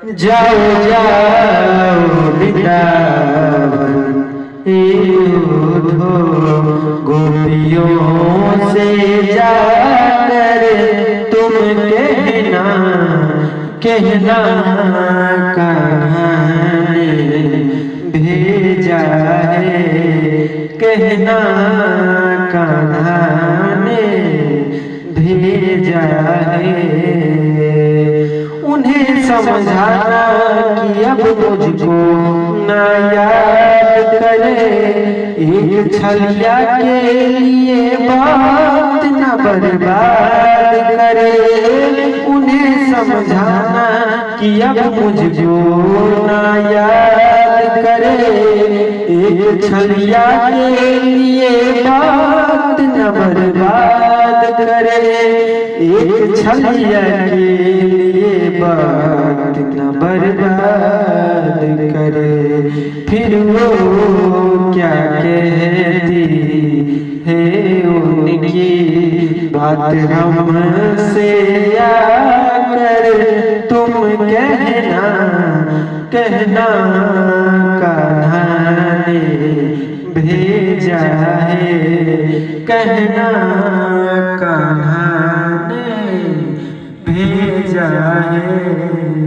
जाओ जाओ वृंदावन उठो, गोपियों से जाकर तुम कहना कहना कहाँ ने भेजा है, कहना कहाँ ने भेजा है। उन्हें समझाना कि अब मुझको ना याद करे, एक छलिया के लिए बात न बर्बाद करे। उन्हें समझाना कि अब मुझको ना याद करे, एक छलिया के लिए बात न बर्बाद करे, एक छलिया के लिए बात न बर्बाद करे। फिर वो क्या कहती है उनकी बात हमसे आकर तुम कहना कहना कहाँ ने भेजा है, कहना कहाँ ने भेजा है।